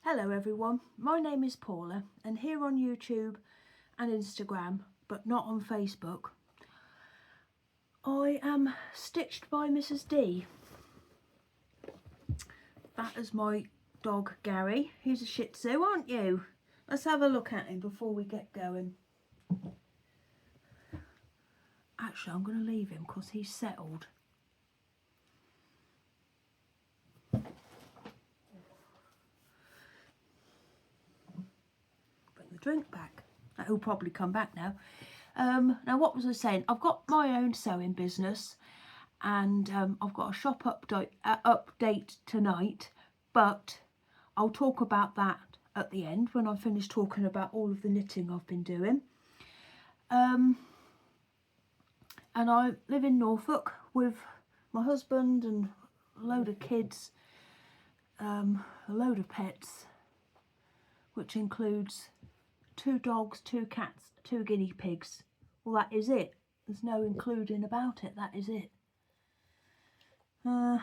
Hello everyone, my name is Paula and here on YouTube and Instagram, but not on Facebook, I am stitched by Mrs. D. That is my dog Gary. He's a Shih Tzu, aren't you? Let's have a look at him before we get going. Actually, I'm going to leave him because he's settled. Bring the drink back. He'll probably come back now. Now what was I saying? I've got my own sewing business and I've got a shop update tonight, but I'll talk about that at the end when I finish talking about all of the knitting I've been doing. And I live in Norfolk with my husband and a load of kids, a load of pets, which includes 2 dogs, 2 cats, 2 guinea pigs. Well, that is it. There's no including about it. That is it. I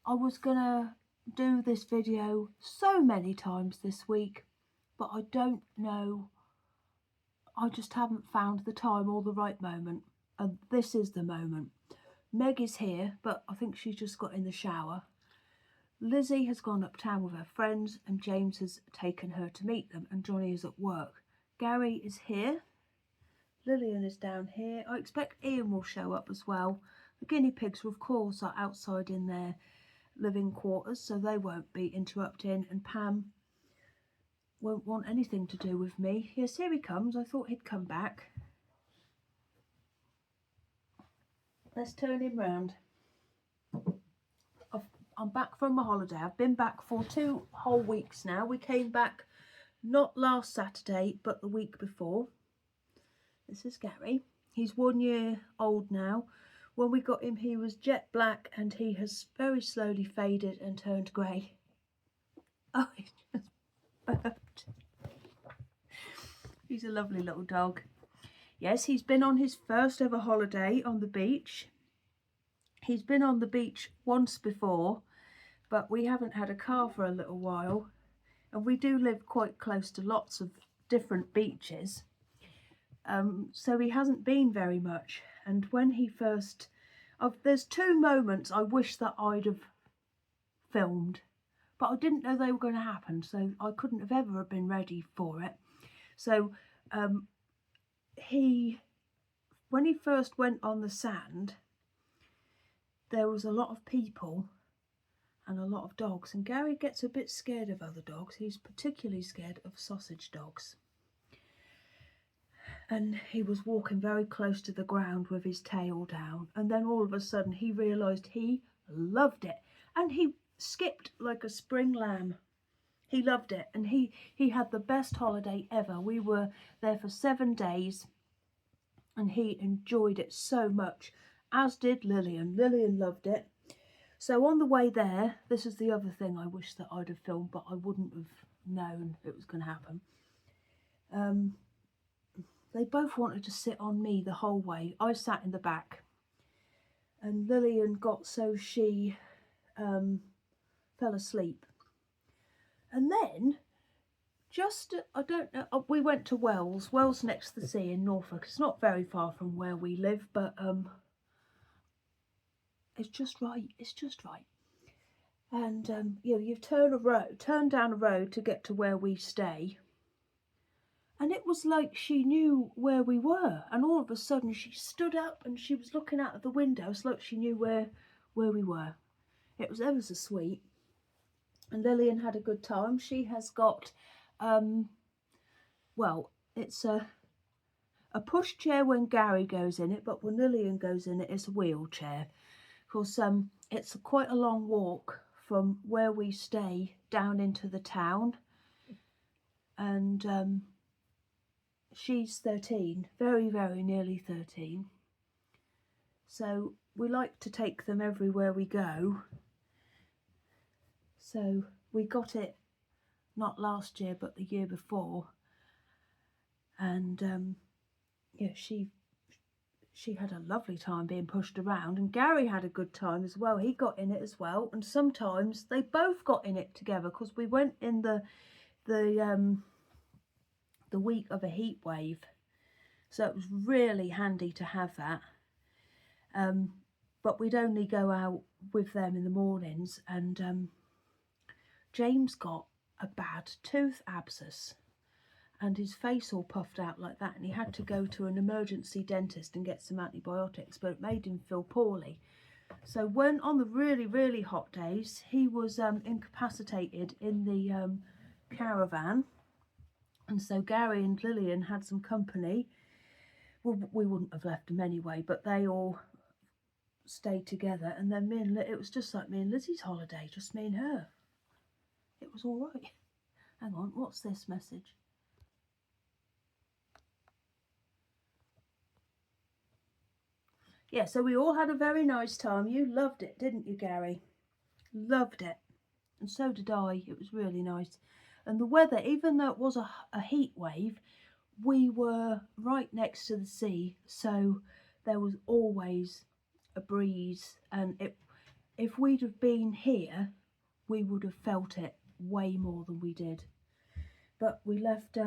was gonna do this video so many times this week, but I don't know. I just haven't found the time or the right moment, and this is the moment. Meg is here, but I think she's just got in the shower. Lizzie has gone uptown with her friends and James has taken her to meet them, and Johnny is at work. Gary is here. Lillian is down here. I expect Ian will show up as well. The guinea pigs, of course, are outside in their living quarters, so they won't be interrupting, and Pam won't want anything to do with me. Yes, here he comes. I thought he'd come back. Let's turn him round. I'm back from my holiday. I've been back for 2 whole weeks now. We came back not last Saturday, but the week before. This is Gary. He's 1 year old now. When we got him, he was jet black and he has very slowly faded and turned grey. Oh, he just burped. He's a lovely little dog. Yes, he's been on his first ever holiday on the beach. He's been on the beach once before, but we haven't had a car for a little while, and we do live quite close to lots of different beaches, so he hasn't been very much. And when he first, there's 2 moments I wish that I'd have filmed, but I didn't know they were going to happen, so I couldn't have ever been ready for it. So when he first went on the sand, there was a lot of people and a lot of dogs, and Gary gets a bit scared of other dogs. He's particularly scared of sausage dogs. And he was walking very close to the ground with his tail down, and then all of a sudden he realised he loved it, and he skipped like a spring lamb. He loved it, and he had the best holiday ever. We were there for 7 days and he enjoyed it so much, as did Lillian. Lillian loved it. So on the way there, this is the other thing I wish that I'd have filmed, but I wouldn't have known it was going to happen. They both wanted to sit on me the whole way. I sat in the back, and Lillian got so she fell asleep. And then, I don't know, we went to Wells next to the sea in Norfolk. It's not very far from where we live, but it's just right. It's just right. And you turn down a road to get to where we stay. And it was like she knew where we were. And all of a sudden she stood up and she was looking out of the window. It's like she knew where we were. It was ever so sweet. And Lillian had a good time. She has got, well, it's a pushchair when Gary goes in it, but when Lillian goes in it, it's a wheelchair. Because it's quite a long walk from where we stay down into the town. And she's 13, very, very nearly 13. So we like to take them everywhere we go. So we got it not last year, but the year before. And yeah, she had a lovely time being pushed around, and Gary had a good time as well. He got in it as well, and sometimes they both got in it together, because we went in the week of a heat wave, so it was really handy to have that. But we'd only go out with them in the mornings, and James got a bad tooth abscess and his face all puffed out like that, and he had to go to an emergency dentist and get some antibiotics, but it made him feel poorly. So when on the really hot days, he was incapacitated in the caravan, and so Gary and Lillian had some company. Well, we wouldn't have left them anyway, but they all stayed together, and then it was just like me and Lizzie's holiday, just me and her. It was all right. Hang on, what's this message? Yeah, so we all had a very nice time. You loved it, didn't you, Gary? Loved it. And so did I. It was really nice. And the weather, even though it was a heat wave, we were right next to the sea, so there was always a breeze, and if we'd have been here, we would have felt it way more than we did. But we left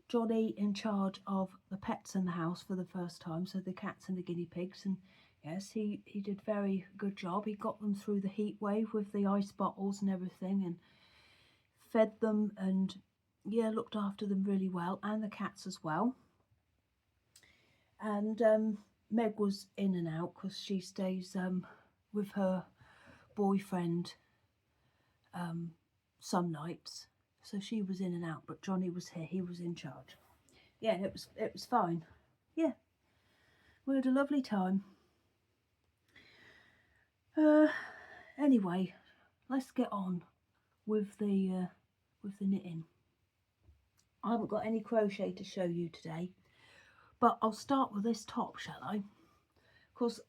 Johnny in charge of the pets in the house for the first time, so the cats and the guinea pigs, and yes, he did very good job. He got them through the heat wave with the ice bottles and everything, and fed them, and yeah, looked after them really well, and the cats as well. And Meg was in and out because she stays with her boyfriend some nights, so she was in and out, but Johnny was here. He was in charge. Yeah, it was fine. Yeah, we had a lovely time. Anyway, let's get on with the knitting. I haven't got any crochet to show you today, but I'll start with this top, shall I? Because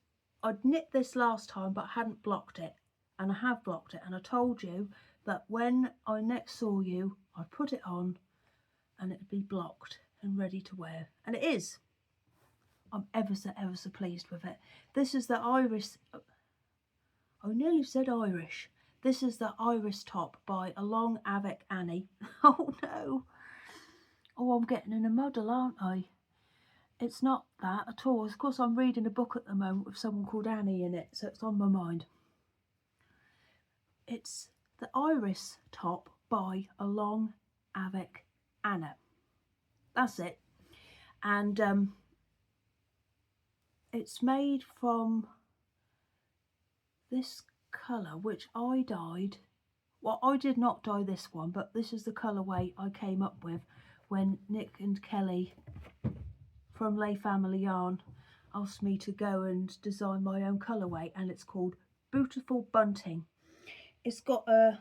I'd knit this last time, but I hadn't blocked it, and I have blocked it, and I told you that when I next saw you, I'd put it on and it'd be blocked and ready to wear, and it is. I'm ever so pleased with it. This is the Iris, I nearly said Irish. This is the Iris top by Along Avec Annie. Oh no. Oh, I'm getting in a muddle, aren't I? It's not that at all. Of course, I'm reading a book at the moment with someone called Annie in it, so it's on my mind. It's the Iris top by Along Avec Anna. That's it. And it's made from this colour, which I dyed. Well, I did not dye this one, but this is the colourway I came up with when Nick and Kelly from Lay Family Yarn asked me to go and design my own colourway, and it's called Beautiful Bunting. It's got a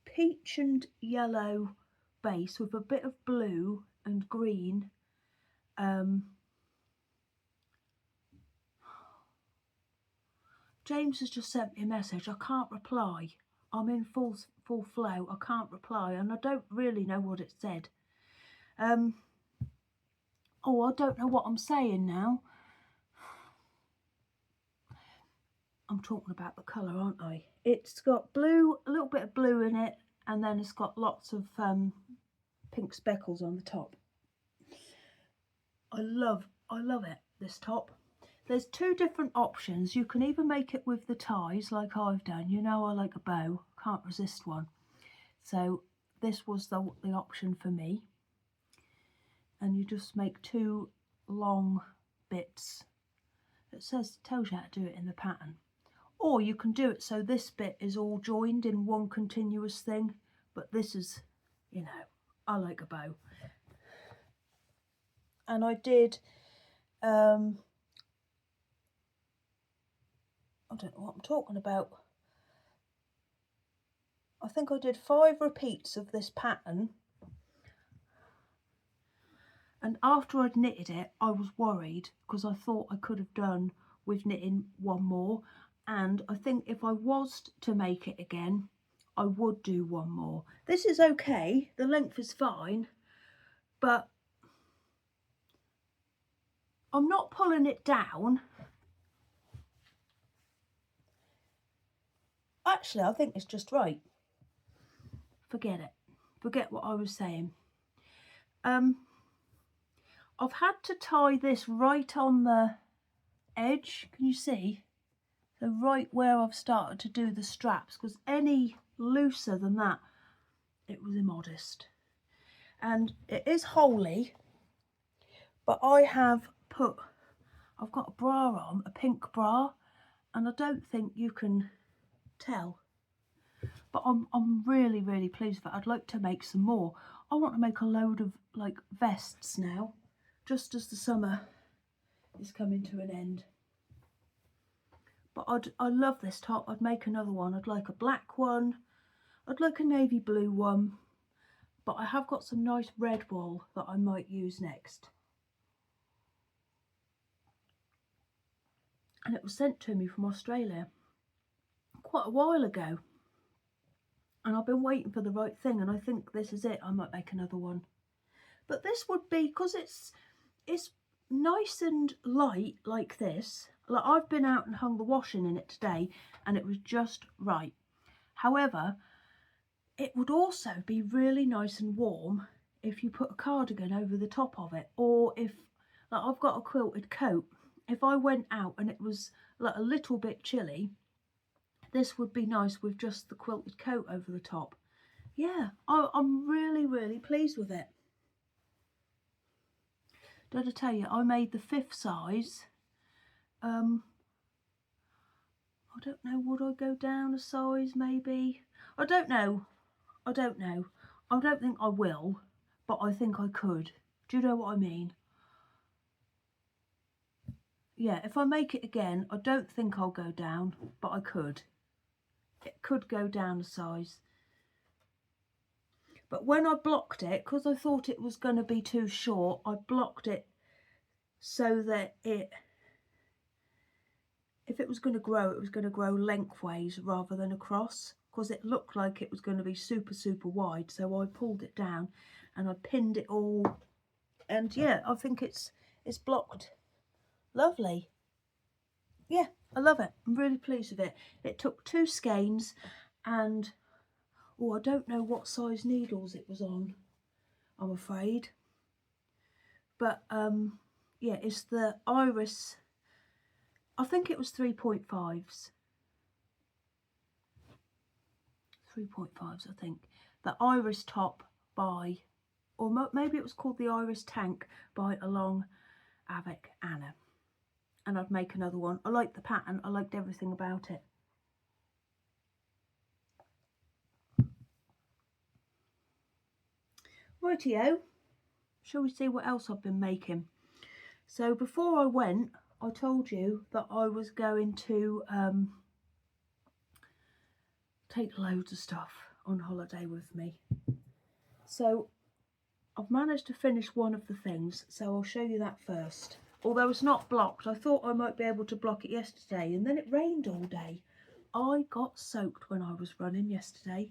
peach and yellow base with a bit of blue and green. James has just sent me a message. I can't reply. I'm in full flow. I can't reply, and I don't really know what it said. Oh, I don't know what I'm saying now. I'm talking about the colour, aren't I? It's got blue, a little bit of blue in it, and then it's got lots of pink speckles on the top. I love it, this top. There's two different options. You can either make it with the ties like I've done. You know I like a bow, can't resist one. So this was the option for me. And you just make two long bits. It tells you how to do it in the pattern. Or you can do it so this bit is all joined in one continuous thing, but this is, you know, I like a bow. And I did, I don't know what I'm talking about. I think I did 5 repeats of this pattern. And after I'd knitted it, I was worried because I thought I could have done with knitting one more. And I think if I was to make it again, I would do one more. This is okay, the length is fine, but I'm not pulling it down. Actually, I think it's just right. Forget it. Forget what I was saying. I've had to tie this right on the edge. Can you see? So right where I've started to do the straps, because any looser than that, it was immodest. And it is holey, but I've got a bra on, a pink bra, and I don't think you can tell. But I'm really, really pleased with it. I'd like to make some more. I want to make a load of like vests now, just as the summer is coming to an end. But I love this top. I'd make another one. I'd like a black one. I'd like a navy blue one. But I have got some nice red wool that I might use next. And it was sent to me from Australia quite a while ago. And I've been waiting for the right thing, and I think this is it. I might make another one. But this would be, because it's nice and light like this. Like, I've been out and hung the washing in it today, and it was just right. However, it would also be really nice and warm if you put a cardigan over the top of it, or if, like, I've got a quilted coat. If I went out and it was like a little bit chilly, this would be nice with just the quilted coat over the top. Yeah, I'm really, really pleased with it. Did I tell you, I made the 5th size. I don't know, would I go down a size maybe? I don't know. I don't think I will, but I think I could. Do you know what I mean? Yeah, if I make it again, I don't think I'll go down, but I could. It could go down a size. But when I blocked it, because I thought it was going to be too short, I blocked it so that if it was going to grow, it was going to grow lengthways rather than across, because it looked like it was going to be super, super wide. So I pulled it down and I pinned it all. And yeah, I think it's blocked lovely. Yeah, I love it. I'm really pleased with it. It took 2 skeins and, oh, I don't know what size needles it was on, I'm afraid. But yeah, it's the iris, I think it was 3.5s. 3.5s, I think. The iris top by, or maybe it was called the iris tank by Along Avec Anna. And I'd make another one. I liked the pattern, I liked everything about it. Rightio, shall we see what else I've been making? So before I went, I told you that I was going to take loads of stuff on holiday with me. So I've managed to finish one of the things, so I'll show you that first. Although it's not blocked, I thought I might be able to block it yesterday, and then it rained all day. I got soaked when I was running yesterday,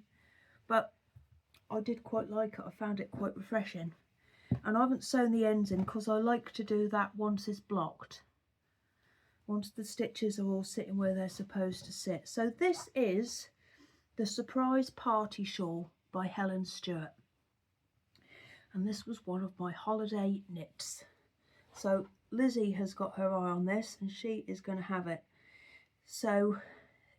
but I did quite like it. I found it quite refreshing. And I haven't sewn the ends in because I like to do that once it's blocked. Once the stitches are all sitting where they're supposed to sit. So this is the Surprise Party Shawl by Helen Stewart. And this was one of my holiday knits. So Lizzie has got her eye on this and she is going to have it. So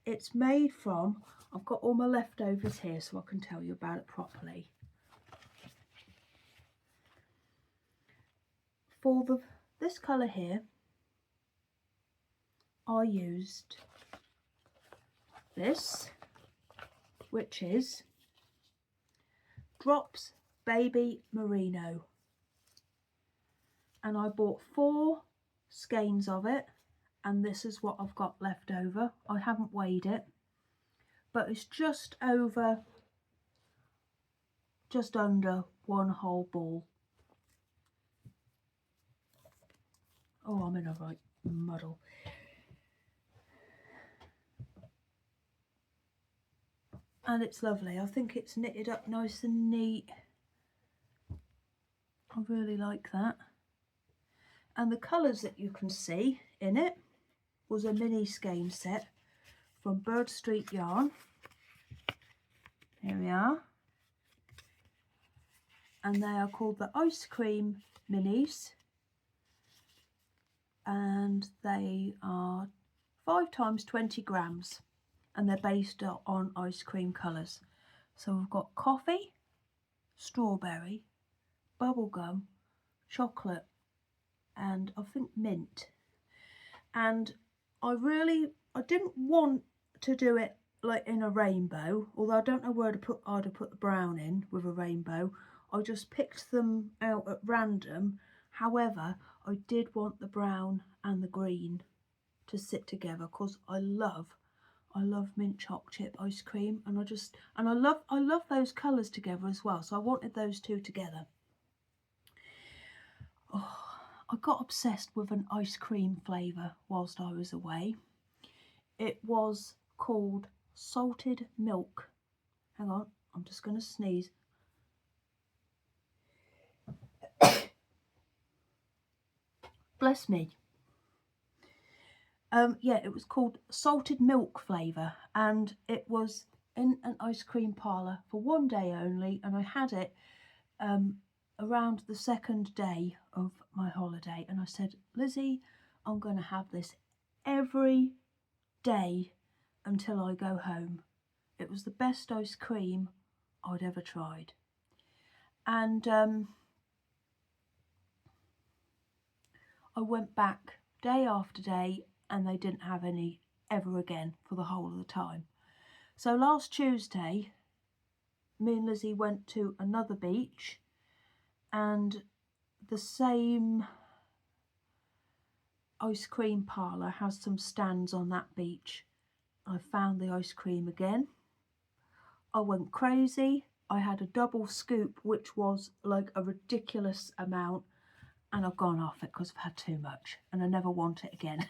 it's made from, I've got all my leftovers here so I can tell you about it properly. For this colour here, I used this, which is Drops Baby Merino. And I bought 4 skeins of it, and this is what I've got left over. I haven't weighed it, but it's just under 1 whole ball. Oh, I'm in a right muddle. And it's lovely. I think it's knitted up nice and neat. I really like that. And the colours that you can see in it was a mini skein set from Bird Street Yarn. Here we are. And they are called the Ice Cream Minis. And they are 5 times 20 grams. And they're based on ice cream colours. So we've got coffee, strawberry, bubblegum, chocolate, and I think mint. And I didn't want to do it like in a rainbow, although I don't know where I'd have put the brown in with a rainbow. I just picked them out at random. However, I did want the brown and the green to sit together because I love mint chocolate chip ice cream, and I love those colours together as well. So I wanted those two together. Oh, I got obsessed with an ice cream flavour whilst I was away. It was called salted milk. Hang on, I'm just going to sneeze. Bless me. Yeah, it was called salted milk flavour, and it was in an ice cream parlour for one day only, and I had it around the second day of my holiday, and I said, Lizzie, I'm going to have this every day until I go home. It was the best ice cream I'd ever tried. And I went back day after day, and they didn't have any ever again for the whole of the time. So last Tuesday, me and Lizzie went to another beach, and the same ice cream parlour has some stands on that beach. I found the ice cream again. I went crazy. I had a double scoop, which was like a ridiculous amount, and I've gone off it because I've had too much and I never want it again.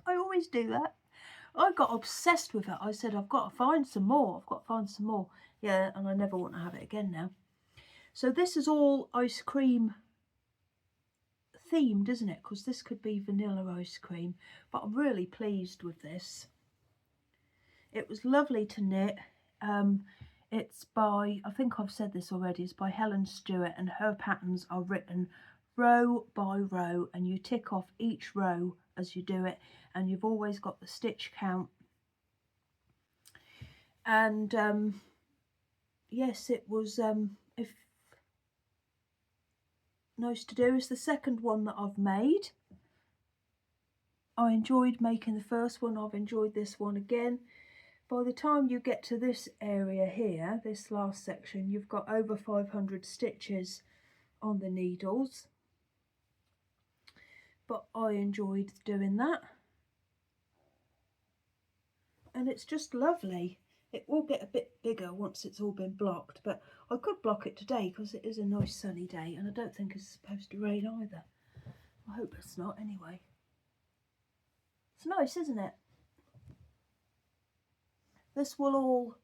I always do that. I got obsessed with it. I said, I've got to find some more. I've got to find some more. Yeah, and I never want to have it again now. So this is all ice cream themed, isn't it? Because this could be vanilla ice cream. But I'm really pleased with this. It was lovely to knit. It's by, I think I've said this already, it's by Helen Stewart, and her patterns are written row by row, and you tick off each row as you do it, and you've always got the stitch count. And yes, it was nice to do. It's the second one that I've made. I enjoyed making the first one. I've enjoyed this one again. By the time you get to this area here, this last section, you've got over 500 stitches on the needles. But I enjoyed doing that. And it's just lovely. It will get a bit bigger once it's all been blocked, but I could block it today because it is a nice sunny day, and I don't think it's supposed to rain either. I hope it's not anyway. It's nice, isn't it? This will all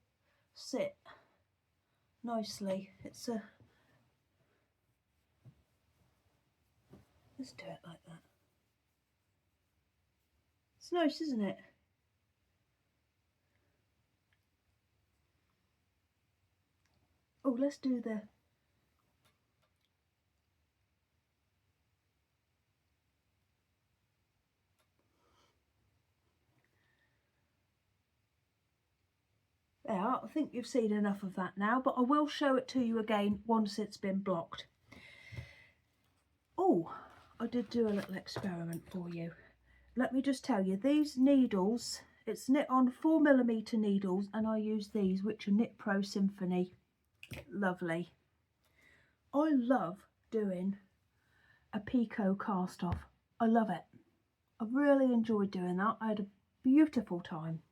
sit nicely. It's a... Let's do it like that. It's nice, isn't it? Oh, let's do the... There, I think you've seen enough of that now, but I will show it to you again once it's been blocked. Oh, I did do a little experiment for you. Let me just tell you, these needles, it's knit on 4mm needles, and I use these, which are Knit Pro Symphony. Lovely. I love doing a picot cast off. I love it. I really enjoyed doing that. I had a beautiful time.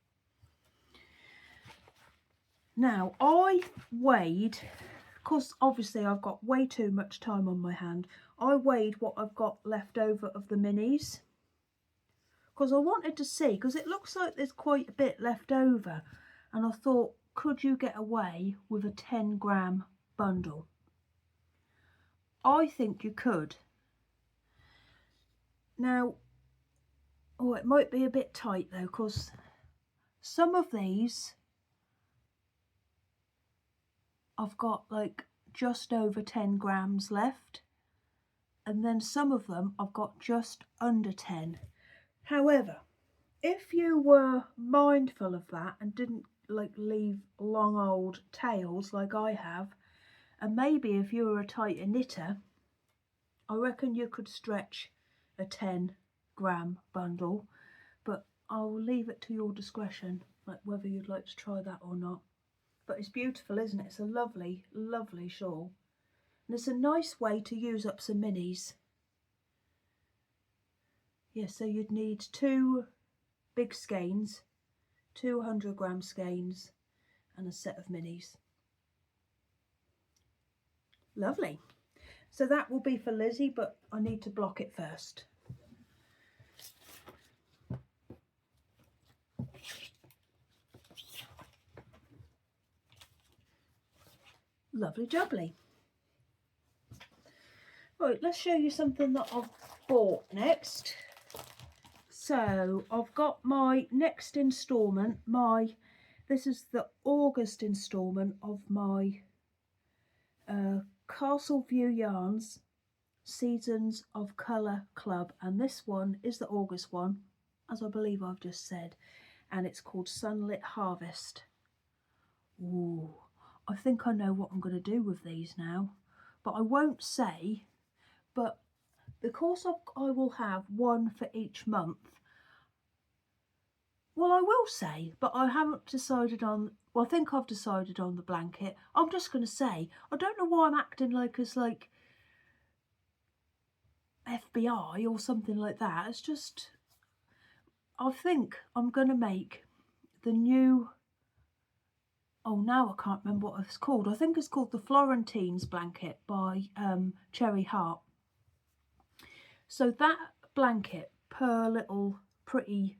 Now, I weighed, because obviously I've got way too much time on my hand, I weighed what I've got left over of the minis, because I wanted to see, because it looks like there's quite a bit left over, and I thought, could you get away with a 10-gram bundle? I think you could. Now, oh, it might be a bit tight though, because some of these I've got like just over 10 grams left, and then some of them I've got just under 10. However, if you were mindful of that and didn't like leave long old tails like I have, and maybe if you were a tighter knitter, I reckon you could stretch a 10-gram bundle, but I'll leave it to your discretion, like whether you'd like to try that or not. But it's beautiful, isn't it? It's a lovely, lovely shawl. And it's a nice way to use up some minis. Yeah, so you'd need 2 big skeins, 200-gram skeins, and a set of minis. Lovely. So that will be for Lizzie, but I need to block it first. Lovely jubbly. Right, let's show you something that I've bought next. So I've got my next instalment, this is the August instalment of my Castle View Yarns Seasons of Colour Club, and this one is the August one, as I believe I've just said, and it's called Sunlit Harvest. Ooh, I think I know what I'm going to do with these now, but I won't say. But because I will have one for each month, well, I will say, but I haven't decided on, well, I think I've decided on the blanket. I'm just going to say, I don't know why I'm acting like it's like FBI or something like that. It's just, I think I'm going to make the new, oh, now I can't remember what it's called. I think it's called the Florentines blanket by Cherry Heart. So that blanket, per little pretty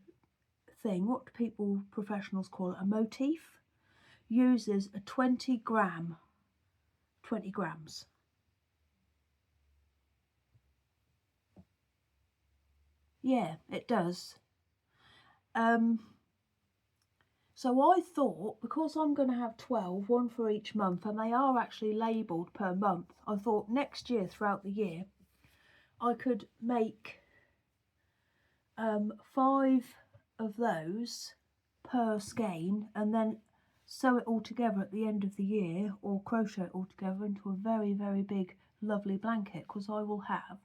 thing, what do people, professionals call it, a motif, uses a 20 grams. Yeah, it does. So I thought, because I'm going to have 12, one for each month, and they are actually labelled per month, I thought next year, throughout the year, I could make 5 of those per skein, and then sew it all together at the end of the year, or crochet it all together into a very, very big, lovely blanket, because I will have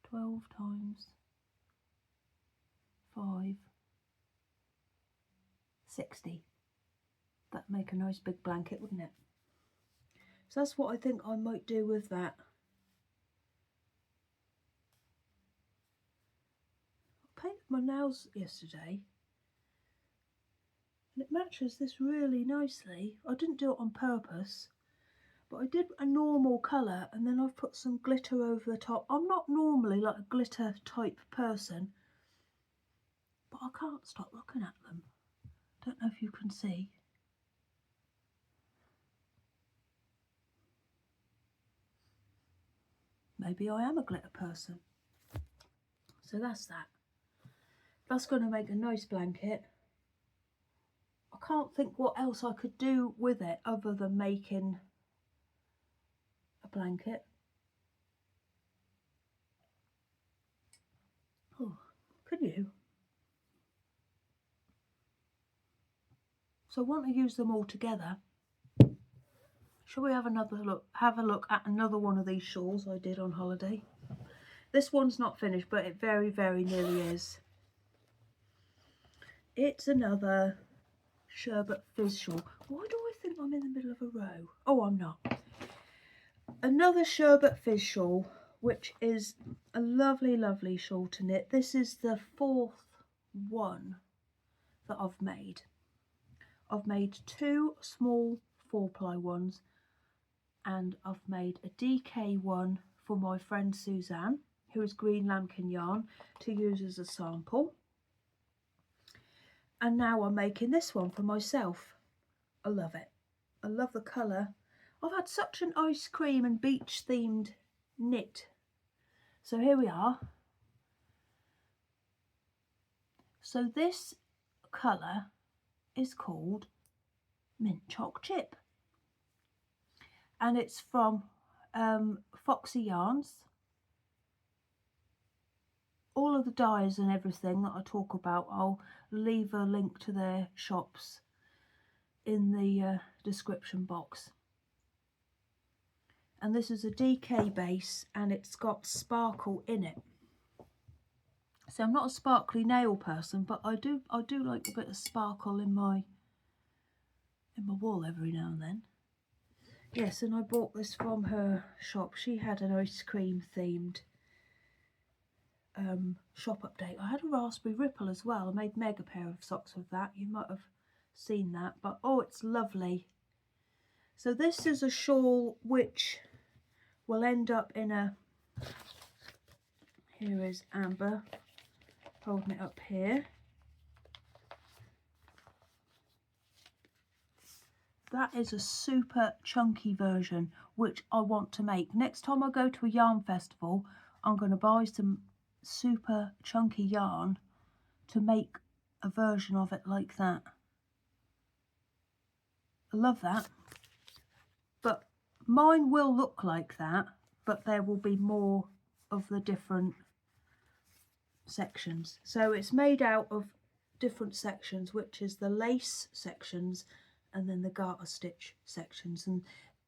12 times 5, 60. That'd make a nice big blanket, wouldn't it? So that's what I think I might do with that. I painted my nails yesterday, and it matches this really nicely. I didn't do it on purpose, but I did a normal colour, and then I've put some glitter over the top. I'm not normally like a glitter type person, but I can't stop looking at them. Don't know if you can see. Maybe I am a glitter person. So that's that. That's going to make a nice blanket. I can't think what else I could do with it other than making a blanket. Oh, could you? So I want to use them all together. Shall we have another look? Have a look at another one of these shawls I did on holiday. This one's not finished, but it very, very nearly is. It's another Sherbet fizz shawl. Why do I think I'm in the middle of a row? Oh, I'm not. Another Sherbet fizz shawl, which is a lovely, lovely shawl to knit. This is the 4th one that I've made. I've made 2 small 4-ply ones, and I've made a DK one for my friend Suzanne, who is Green Lambkin Yarn, to use as a sample. And now I'm making this one for myself. I love it. I love the colour. I've had such an ice cream and beach themed knit. So here we are. So this colour is called Mint Choc Chip, and it's from Foxy Yarns. All of the dyes and everything that I talk about, I'll leave a link to their shops in the description box. And this is a DK base, and it's got sparkle in it. So I'm not a sparkly nail person, but I do like a bit of sparkle in my wall every now and then. Yes, and I bought this from her shop. She had an ice cream themed shop update. I had a raspberry ripple as well. I made Meg a pair of socks with that. You might have seen that, but oh, it's lovely. So this is a shawl which will end up in a, here is Amber holding it up here. That is a super chunky version which I want to make. Next time I go to a yarn festival, I'm going to buy some super chunky yarn to make a version of it like that. I love that. But mine will look like that, but there will be more of the different sections. So it's made out of different sections, which is the lace sections and then the garter stitch sections. And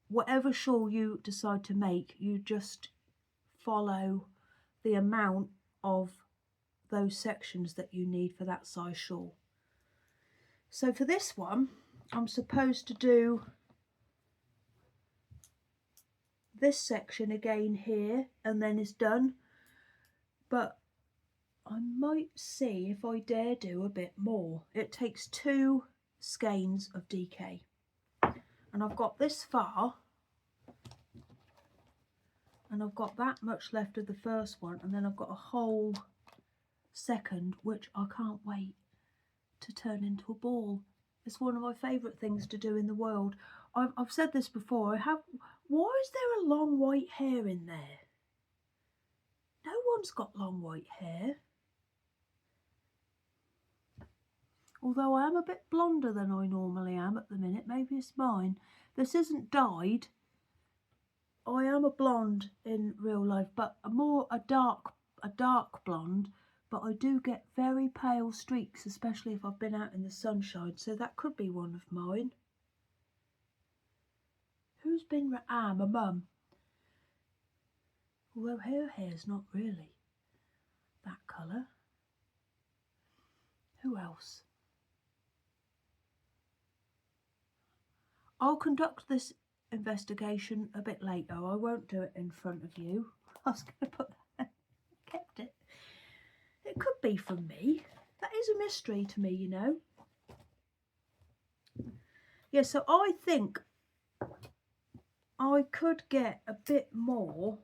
whatever shawl you decide to make, you just follow the amount of those sections that you need for that size shawl. So for this one, I'm supposed to do this section again here, and then it's done. But I might see if I dare do a bit more. It takes 2 skeins of DK, and I've got this far, and I've got that much left of the first one, and then I've got a whole second which I can't wait to turn into a ball. It's one of my favourite things to do in the world. I've said this before. Why is there a long white hair in there? No one's got long white hair. Although I am a bit blonder than I normally am at the minute. Maybe it's mine. This isn't dyed. I am a blonde in real life, but a dark blonde. But I do get very pale streaks, especially if I've been out in the sunshine. So that could be one of mine. Who's been? My mum. Although her hair's not really that colour. Who else? I'll conduct this investigation a bit later. I won't do it in front of you. I was going to put that, kept it. It could be from me. That is a mystery to me, you know. Yeah, so I think I could get a bit more,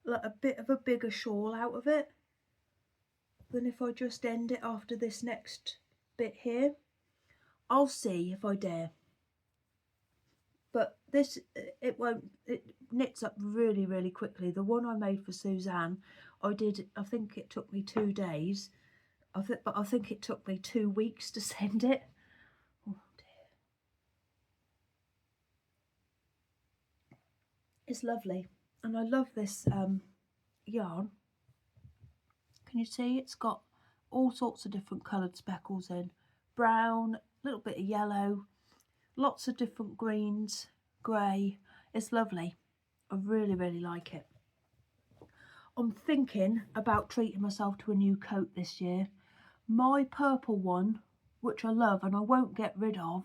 like a bit of a bigger shawl out of it than if I just end it after this next bit here. I'll see if I dare. But this, it knits up really, really quickly. The one I made for Suzanne, I think it took me 2 days. But I think it took me 2 weeks to send it. Oh dear. It's lovely. And I love this yarn. Can you see? It's got all sorts of different coloured speckles in. Brown, a little bit of yellow, lots of different greens, grey. It's lovely. I really, really like it. I'm thinking about treating myself to a new coat this year. My purple one, which I love and I won't get rid of,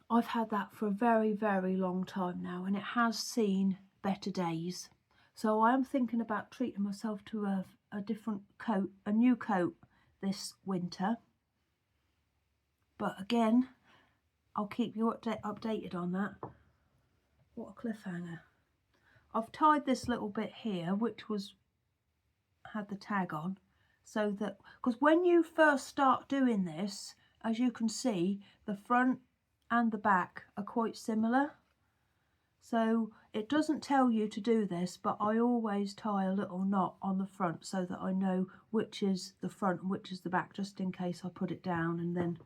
I've had that for a very, very long time now, and it has seen better days. So I am thinking about treating myself to a different coat, a new coat this winter. But again, I'll keep you updated on that. What a cliffhanger. I've tied this little bit here, which had the tag on, so that, because when you first start doing this, as you can see, the front and the back are quite similar. So it doesn't tell you to do this, but I always tie a little knot on the front so that I know which is the front and which is the back, just in case I put it down and then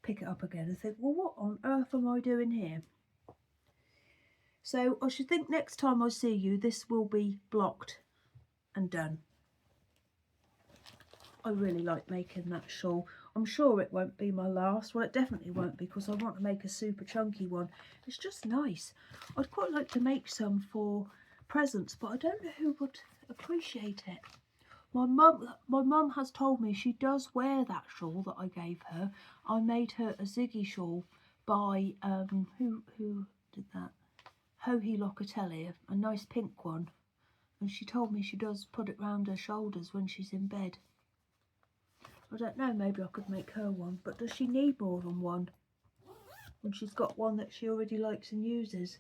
pick it up again and think, well, what on earth am I doing here? So I should think next time I see you, this will be blocked and done. I really like making that shawl. I'm sure it won't be my last. Well, it definitely won't, because I want to make a super chunky one. It's just nice. I'd quite like to make some for presents, but I don't know who would appreciate it. My mum has told me she does wear that shawl that I gave her. I made her a Ziggy shawl by who did that? Hohe Locatelli, a nice pink one. And she told me she does put it round her shoulders when she's in bed. I don't know, maybe I could make her one, but does she need more than one when she's got one that she already likes and uses?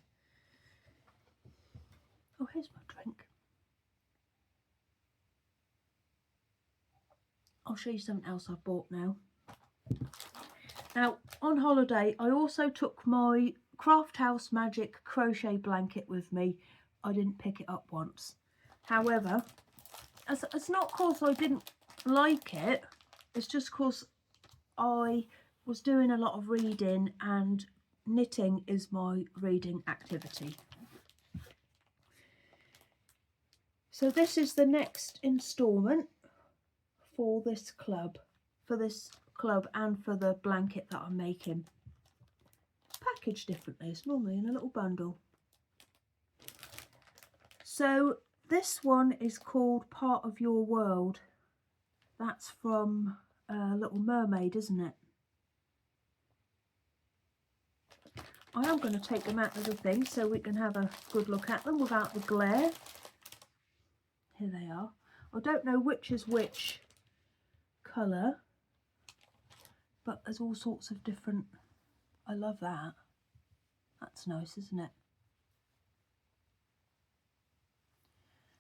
Oh, here's my drink. I'll show you something else I've bought now. Now, on holiday, I also took my Craft House Magic crochet blanket with me. I didn't pick it up once. However, it's not because I didn't like it. It's just because I was doing a lot of reading, and knitting is my reading activity. So this is the next instalment for this club, and for the blanket that I'm making. Packaged differently, it's normally in a little bundle. So this one is called Part of Your World. That's from Little Mermaid, isn't it? I am going to take them out of the thing so we can have a good look at them without the glare. Here they are. I don't know which is which colour, but there's all sorts of different. I love that. That's nice, isn't it?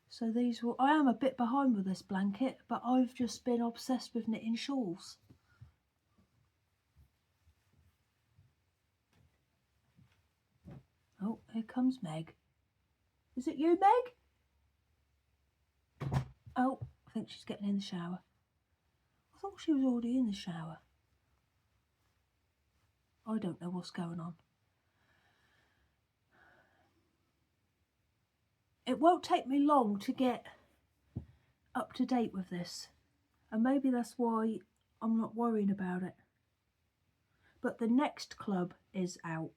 So these will, I am a bit behind with this blanket, but I've just been obsessed with knitting shawls. Oh, here comes Meg. Is it you, Meg? Oh, I think she's getting in the shower. I thought she was already in the shower. I don't know what's going on. It won't take me long to get up to date with this, and maybe that's why I'm not worrying about it. But the next club is out.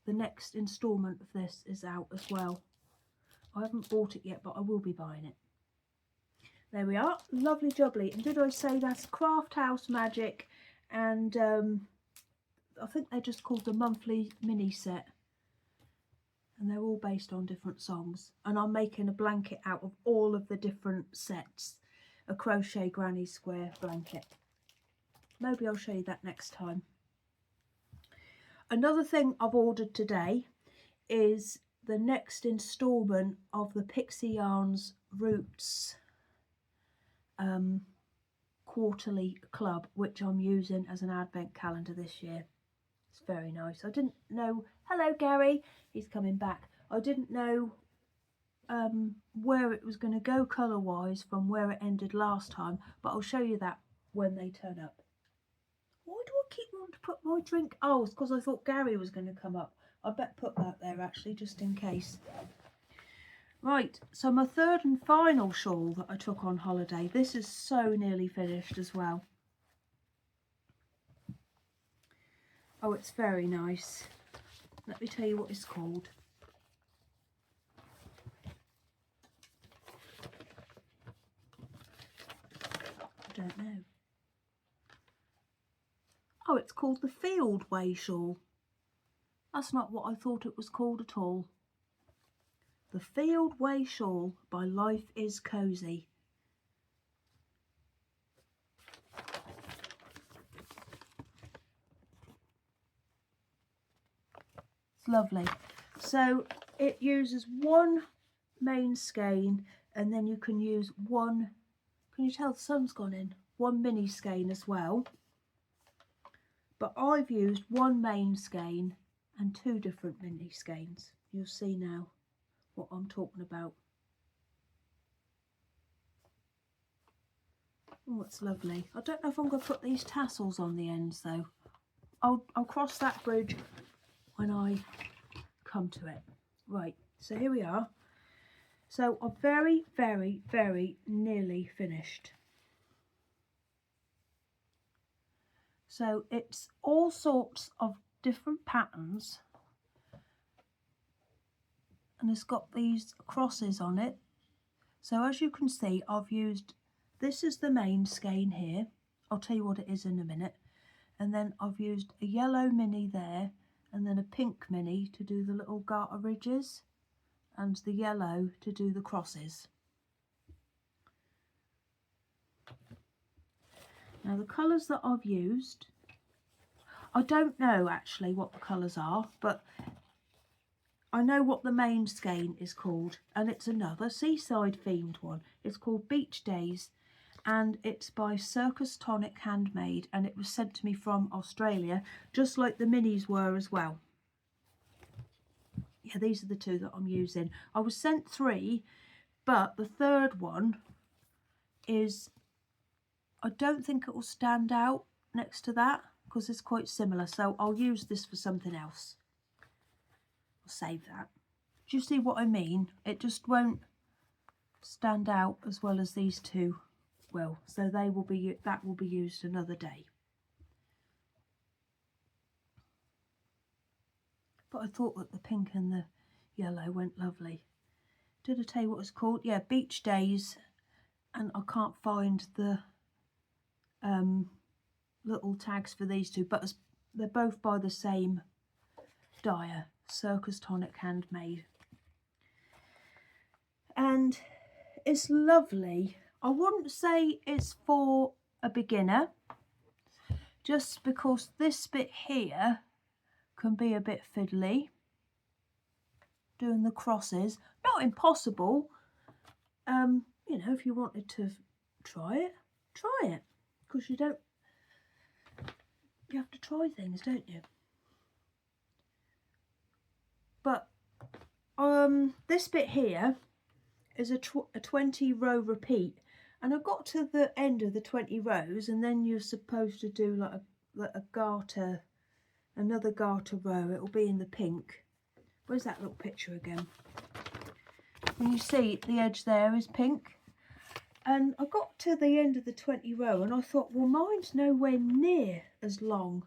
The next instalment of this is out as well. I haven't bought it yet, but I will be buying it. There we are, lovely jubbly. And did I say that's Craft House Magic, and I think they're just called the monthly mini set, and they're all based on different songs. And I'm making a blanket out of all of the different sets, a crochet granny square blanket. Maybe I'll show you that next time. Another thing I've ordered today is the next instalment of the Pixie Yarns Roots quarterly club, which I'm using as an advent calendar this year. It's very nice. I didn't know. Hello, Gary. He's coming back. I didn't know where it was going to go colour wise from where it ended last time, but I'll show you that when they turn up. Why do I keep wanting to put my drink? Oh, it's because I thought Gary was going to come up. I better put that there actually, just in case. Right, so my third and final shawl that I took on holiday. This is so nearly finished as well. Oh, it's very nice. Let me tell you what it's called. I don't know. Oh, it's called the Fieldway shawl. That's not what I thought it was called at all. The Fieldway shawl by Life is Cozy. It's lovely. So it uses one main skein, and then you can use one, can you tell the sun's gone in? One mini skein as well. But I've used one main skein and 2 different mini skeins. You'll see now what I'm talking about. Oh, it's lovely. I don't know if I'm going to put these tassels on the ends though. I'll cross that bridge when I come to it. Right, so here we are. So I'm very, very, very nearly finished. So it's all sorts of different patterns, and it's got these crosses on it. So as you can see, I've used, this is the main skein here. I'll tell you what it is in a minute. And then I've used a yellow mini there, and then a pink mini to do the little garter ridges, and the yellow to do the crosses. Now the colours that I've used, I don't know actually what the colours are, but I know what the main skein is called, and it's another seaside themed one. It's called Beach Days, and it's by Circus Tonic Handmade, and it was sent to me from Australia, just like the minis were as well. Yeah, these are the 2 that I'm using. I was sent 3, but the 3rd one is, I don't think it will stand out next to that because it's quite similar, so I'll use this for something else. I'll save that. Do you see what I mean? It just won't stand out as well as these 2 will, so they will be, that will be used another day. But I thought that the pink and the yellow went lovely. Did I tell you what it's called? Yeah, Beach Days, and I can't find the little tags for these 2, but they're both by the same dyer, Circus Tonic Handmade. And it's lovely. I wouldn't say it's for a beginner, just because this bit here can be a bit fiddly, doing the crosses. Not impossible. You know, if you wanted to try it, because you have to try things, don't you? But this bit here is a 20 row repeat, and I got to the end of the 20 rows, and then you're supposed to do like a garter, another garter row. It will be in the pink. Where's that little picture again? And you see the edge there is pink, and I got to the end of the 20 row, and I thought, well, mine's nowhere near as long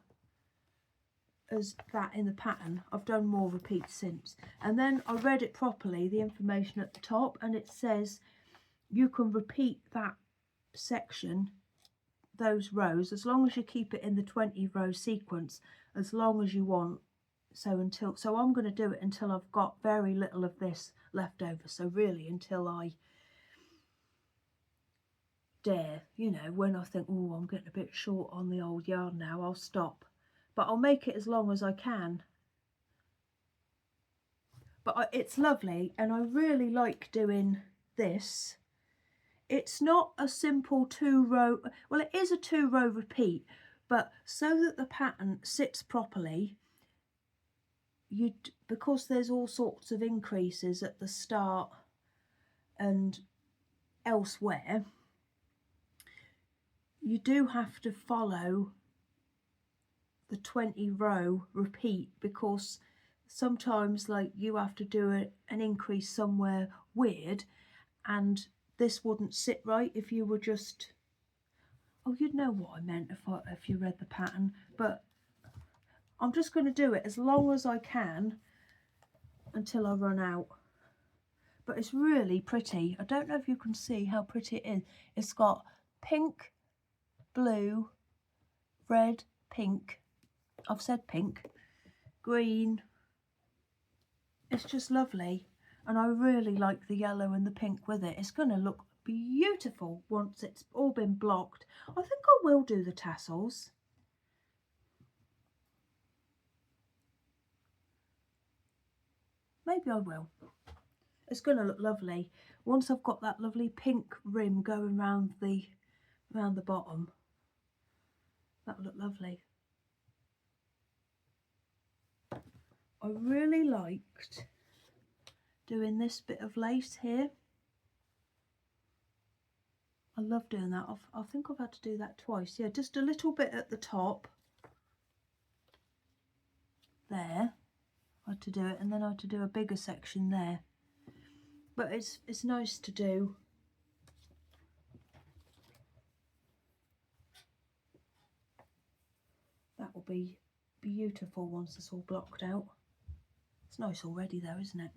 as that in the pattern. I've done more repeats since, and then I read it properly, the information at the top, and it says you can repeat that section, those rows, as long as you keep it in the 20 row sequence, as long as you want. So I'm going to do it until I've got very little of this left over. So really until I dare, you know, when I think, oh, I'm getting a bit short on the old yarn now, I'll stop. But I'll make it as long as I can. But it's lovely, and I really like doing this. It's not a simple 2 row, well, it is a 2 row repeat, but so that the pattern sits properly, because there's all sorts of increases at the start and elsewhere, you do have to follow the 20 row repeat, because sometimes like you have to do an increase somewhere weird, and this wouldn't sit right if you were just, oh, you'd know what I meant if you read the pattern. But I'm just going to do it as long as I can until I run out. But it's really pretty. I don't know if you can see how pretty it is. It's got pink, blue, red, pink, I've said pink, green. It's just lovely, and I really like the yellow and the pink with it. It's going to look beautiful once it's all been blocked. I think I will do the tassels. Maybe I will. It's going to look lovely once I've got that lovely pink rim going round the bottom. That'll look lovely. I really liked doing this bit of lace here. I love doing that. I think I've had to do that twice. Yeah, just a little bit at the top there. I had to do it, and then I had to do a bigger section there. But it's nice to do. That will be beautiful once it's all blocked out. It's nice already though, isn't it?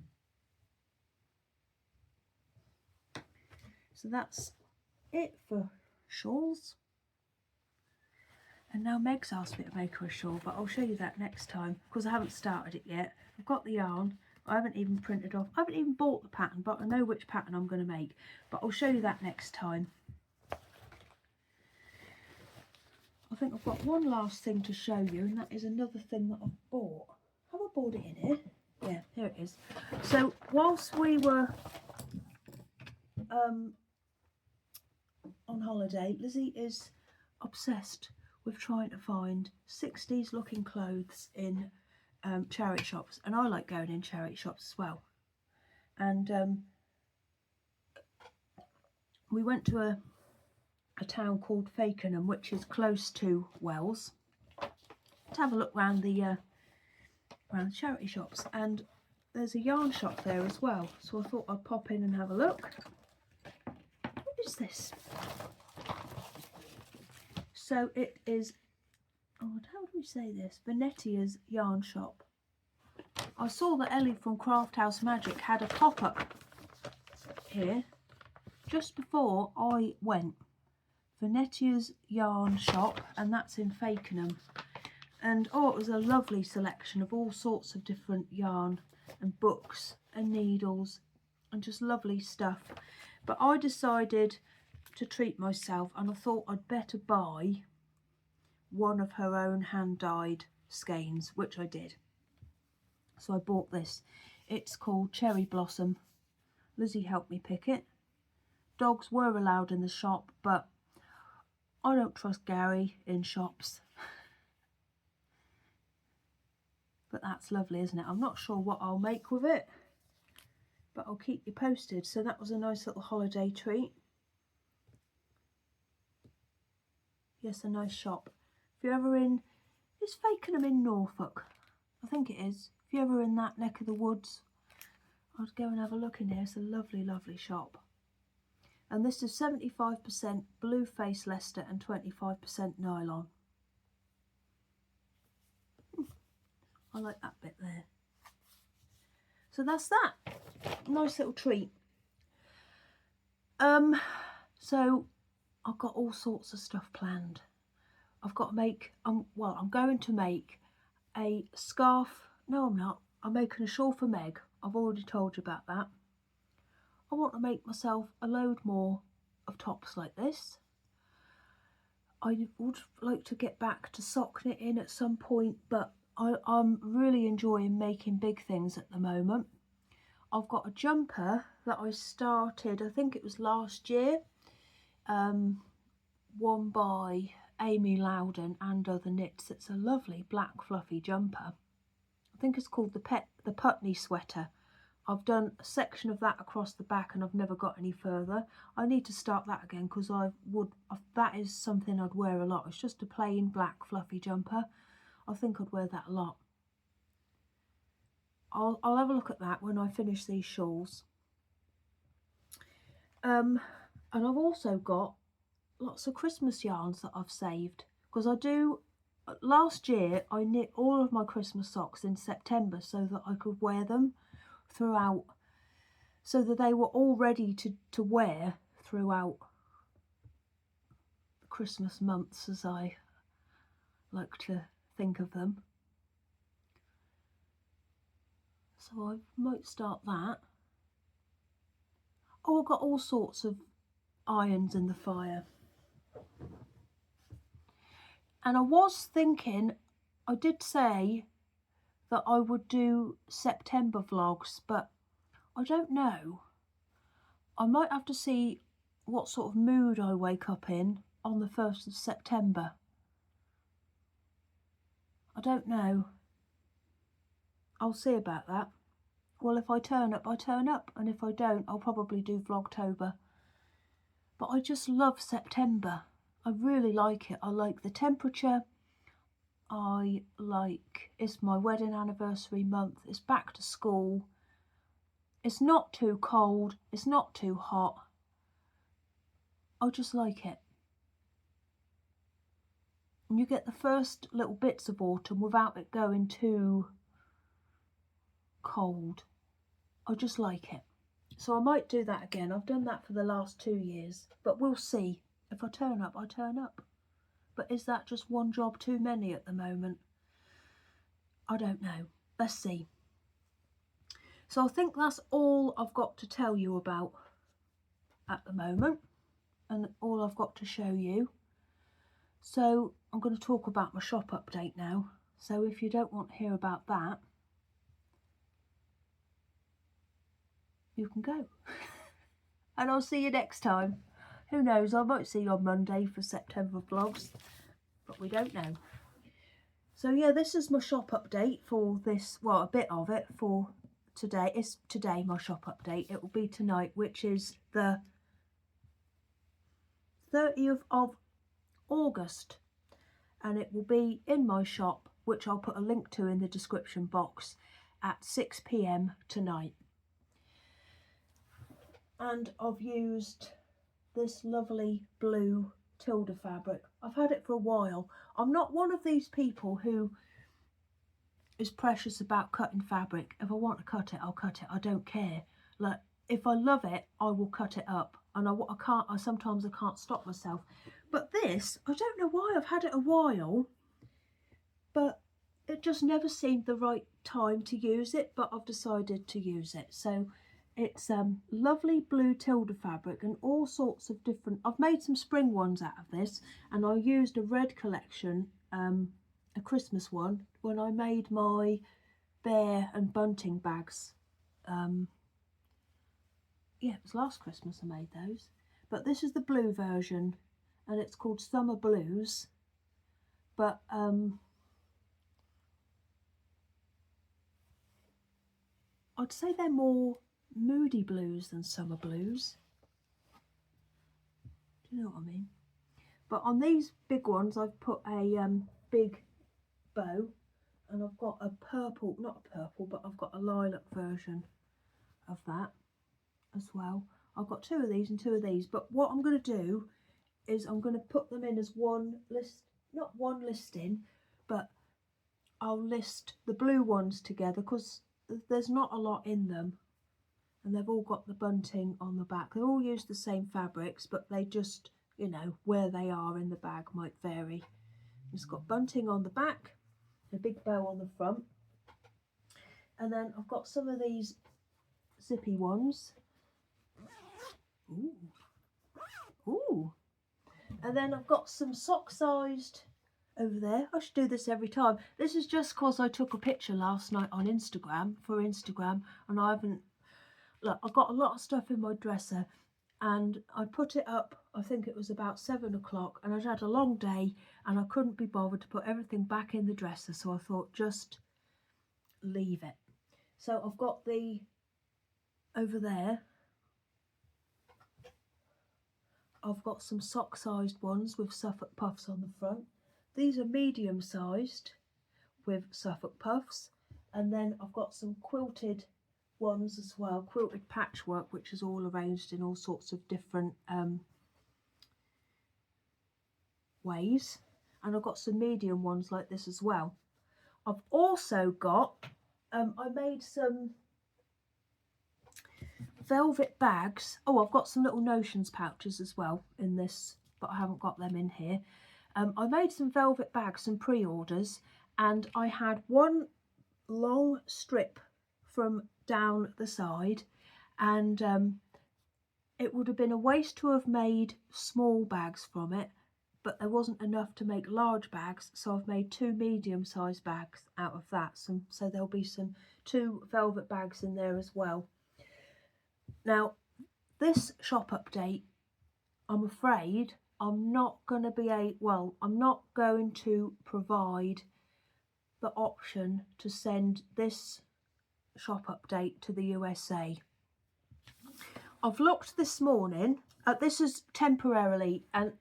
So that's it for shawls. And now Meg's asked me to make her a shawl, but I'll show you that next time because I haven't started it yet. I've got the yarn. I haven't even printed off. I haven't even bought the pattern, but I know which pattern I'm going to make. But I'll show you that next time. I think I've got one last thing to show you, and that is another thing that I've bought. Have I bought it in here? Yeah, here it is. So whilst we were on holiday, Lizzie is obsessed with trying to find 60s looking clothes in charity shops, and I like going in charity shops as well. And we went to a town called Fakenham, which is close to Wells, to have a look around the charity shops, and there's a yarn shop there as well, so I thought I'd pop in and have a look. What is this? So it is, oh, how do we say this? Venetia's yarn shop. I saw that Ellie from Craft House Magic had a pop-up here just before I went. Venetia's yarn shop, and that's in Fakenham. And oh, it was a lovely selection of all sorts of different yarn and books and needles and just lovely stuff. But I decided to treat myself, and I thought I'd better buy one of her own hand-dyed skeins, which I did. So I bought this. It's called Cherry Blossom. Lizzie helped me pick it. Dogs were allowed in the shop, but I don't trust Gary in shops. But that's lovely, isn't it? I'm not sure what I'll make with it, but I'll keep you posted. So that was a nice little holiday treat. Yes, a nice shop. If you're ever in, is Fakenham in Norfolk? I think it is. If you're ever in that neck of the woods, I'd go and have a look in here. It's a lovely, lovely shop. And this is 75% blue face Leicester and 25% nylon. I like that bit there. So that's that. Nice little treat. So I've got all sorts of stuff planned. I've got to make, well, I'm going to make a scarf. No, I'm not. I'm making a shawl for Meg. I've already told you about that. I want to make myself a load more of tops like this. I would like to get back to sock knitting at some point, but I'm really enjoying making big things at the moment. I've got a jumper that I started, I think it was last year, one by Amy Loudon and Other Knits. It's a lovely black fluffy jumper. I think it's called the Putney sweater. I've done a section of that across the back and I've never got any further. I need to start that again because that is something I'd wear a lot. It's just a plain black fluffy jumper. I think I'd wear that a lot. I'll have a look at that when I finish these shawls. And I've also got lots of Christmas yarns that I've saved, because last year I knit all of my Christmas socks in September so that I could wear them throughout, so that they were all ready to wear throughout the Christmas months, as I like to think of them. So I might start that. Oh, I've got all sorts of irons in the fire. And I was thinking, I did say that I would do September vlogs, but I don't know. I might have to see what sort of mood I wake up in on the 1st of September. I don't know. I'll see about that. Well, if I turn up, I turn up, and if I don't, I'll probably do Vlogtober. But I just love September. I really like it. I like the temperature. I like, it's my wedding anniversary month. It's back to school. It's not too cold. It's not too hot. I just like it. And you get the first little bits of autumn without it going too cold. I just like it. So I might do that again. I've done that for the last 2 years, but we'll see. If I turn up, I turn up. But is that just one job too many at the moment? I don't know. Let's see. So I think that's all I've got to tell you about at the moment, and all I've got to show you. So I'm going to talk about my shop update now. So if you don't want to hear about that, you can go. And I'll see you next time. Who knows, I might see you on Monday for September vlogs, but we don't know. So yeah, this is my shop update for this, well, a bit of it for today. It's today my shop update. It will be tonight, which is the 30th of August, and it will be in my shop, which I'll put a link to in the description box, at 6 p.m. tonight. And I've used this lovely blue Tilda fabric. I've had it for a while. I'm not one of these people who is precious about cutting fabric. If I want to cut it, I'll cut it. I don't care. Like, if I love it, I will cut it up, and sometimes I can't stop myself. But this, I don't know why, I've had it a while, but it just never seemed the right time to use it, but I've decided to use it. So it's lovely blue Tilda fabric and all sorts of different, I've made some spring ones out of this, and I used a red collection, a Christmas one, when I made my bear and bunting bags. Yeah, it was last Christmas I made those. But this is the blue version, and it's called Summer Blues. But I'd say they're more moody blues than summer blues. Do you know what I mean? But on these big ones, I've put a big bow, and I've got a purple, not a purple, but I've got a lilac version of that as well. I've got 2 of these and 2 of these, but what I'm going to do is I'm going to put them in as one list, not one listing, but I'll list the blue ones together, because there's not a lot in them, and they've all got the bunting on the back. They all use the same fabrics, but they just, you know, where they are in the bag might vary. It's got bunting on the back, a big bow on the front, and then I've got some of these zippy ones. Ooh. Ooh. And then I've got some sock-sized over there. I should do this every time. This is just because I took a picture last night on Instagram, for Instagram, and I haven't, look, I've got a lot of stuff in my dresser, and I put it up, I think it was about 7 o'clock, and I'd had a long day, and I couldn't be bothered to put everything back in the dresser, so I thought, just leave it. So I've got the, over there, I've got some sock-sized ones with Suffolk puffs on the front. These are medium-sized with Suffolk puffs. And then I've got some quilted ones as well, quilted patchwork, which is all arranged in all sorts of different ways. And I've got some medium ones like this as well. I've also got, I made some velvet bags. Oh, I've got some little notions pouches as well in this, but I haven't got them in here. I made some velvet bags, some pre-orders, and I had one long strip from down the side, and it would have been a waste to have made small bags from it, but there wasn't enough to make large bags, so I've made 2 medium-sized bags out of that. So there'll be 2 velvet bags in there as well. Now, this shop update, I'm afraid I'm not going to be I'm not going to provide the option to send this shop update to the USA. I've looked this morning, this is temporarily, and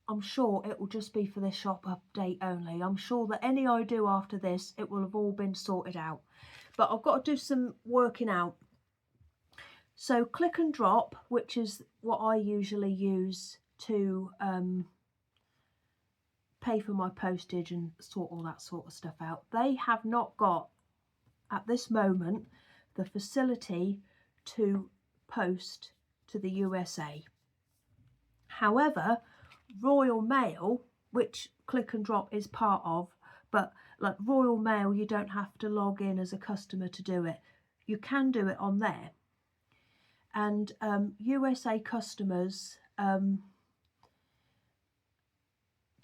I'm sure it will just be for this shop update only. I'm sure that any I do after this, it will have all been sorted out. But I've got to do some working out. So click and drop, which is what I usually use to pay for my postage and sort all that sort of stuff out. They have not got, at this moment, the facility to post to the USA. However, Royal Mail, which click and drop is part of, but like Royal Mail, you don't have to log in as a customer to do it. You can do it on there. And USA customers,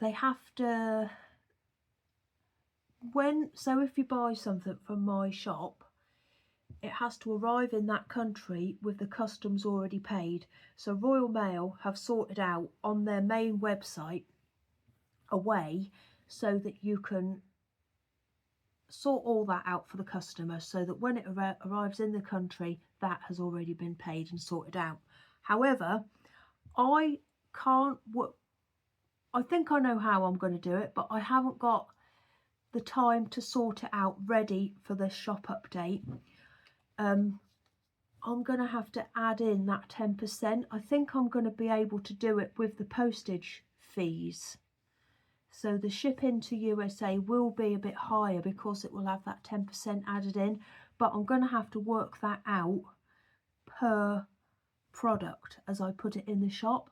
they have to, so if you buy something from my shop, it has to arrive in that country with the customs already paid. So Royal Mail have sorted out on their main website a way so that you can sort all that out for the customer, so that when it arrives in the country, that has already been paid and sorted out. However, I can't, I think I know how I'm going to do it, but I haven't got the time to sort it out ready for this shop update. I'm going to have to add in that 10%. I think I'm going to be able to do it with the postage fees. So the shipping to USA will be a bit higher because it will have that 10% added in, but I'm going to have to work that out per product as I put it in the shop.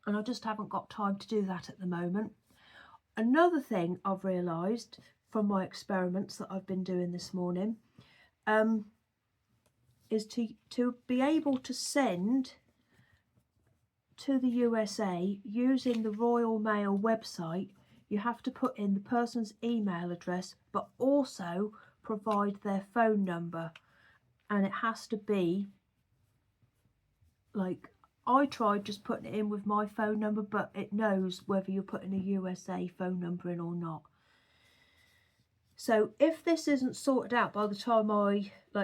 And I just haven't got time to do that at the moment. Another thing I've realised from my experiments that I've been doing this morning is to be able to send to the USA using the Royal Mail website. You have to put in the person's email address, but also provide their phone number, and it has to be like, I tried just putting it in with my phone number, but it knows whether you're putting a USA phone number in or not. So if this isn't sorted out by the time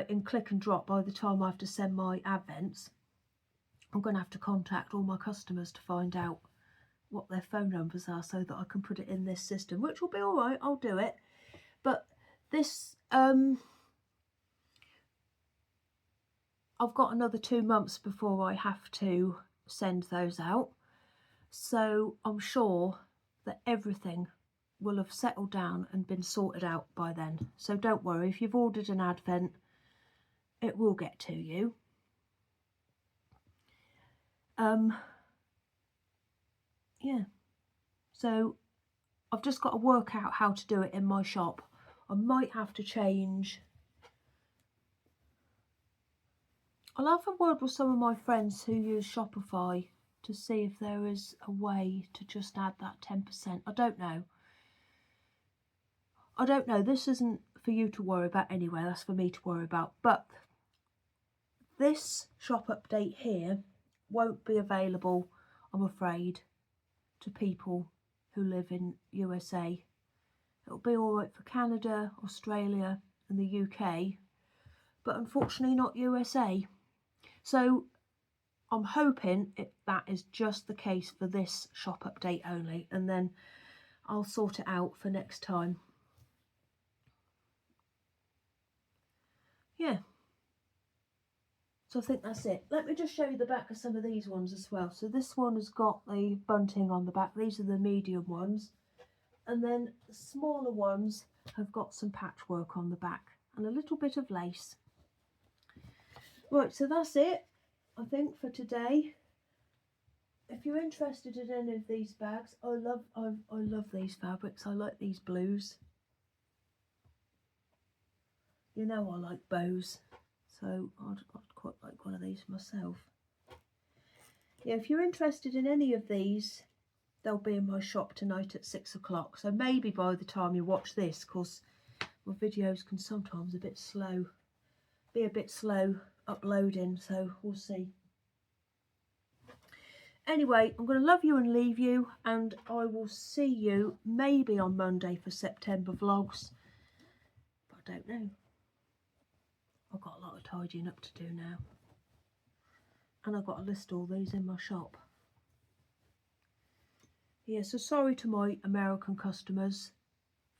in click and drop, by the time I have to send my advents, I'm going to have to contact all my customers to find out what their phone numbers are so that I can put it in this system, which will be all right. I'll do it. But this, I've got another 2 months before I have to send those out. So I'm sure that everything will have settled down and been sorted out by then. So don't worry, if you've ordered an advent, it will get to you. Yeah, so I've just got to work out how to do it in my shop. I might have to change. I'll have a word with some of my friends who use Shopify to see if there is a way to just add that 10%. I don't know. This isn't for you to worry about anyway, that's for me to worry about. But this shop update here won't be available, I'm afraid, to people who live in USA. It'll be alright for Canada, Australia and the UK, but unfortunately not USA. So I'm hoping that is just the case for this shop update only, and then I'll sort it out for next time. Yeah, so I think that's it. Let me just show you the back of some of these ones as well. So this one has got the bunting on the back. These are the medium ones, and then the smaller ones have got some patchwork on the back and a little bit of lace. Right, so that's it, I think, for today. If you're interested in any of these bags, I love these fabrics. I like these blues. You know I like bows, so I'd quite like one of these myself. Yeah, if you're interested in any of these, they'll be in my shop tonight at 6 o'clock. So maybe by the time you watch this, because my videos can sometimes be a bit slow uploading, so we'll see. Anyway, I'm going to love you and leave you, and I will see you maybe on Monday for September vlogs, but I don't know. I've got a lot of tidying up to do now. And I've got to list all these in my shop. Yeah, so sorry to my American customers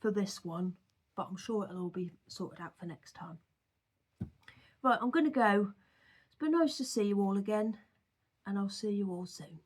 for this one, but I'm sure it'll all be sorted out for next time. Right, I'm going to go. It's been nice to see you all again, and I'll see you all soon.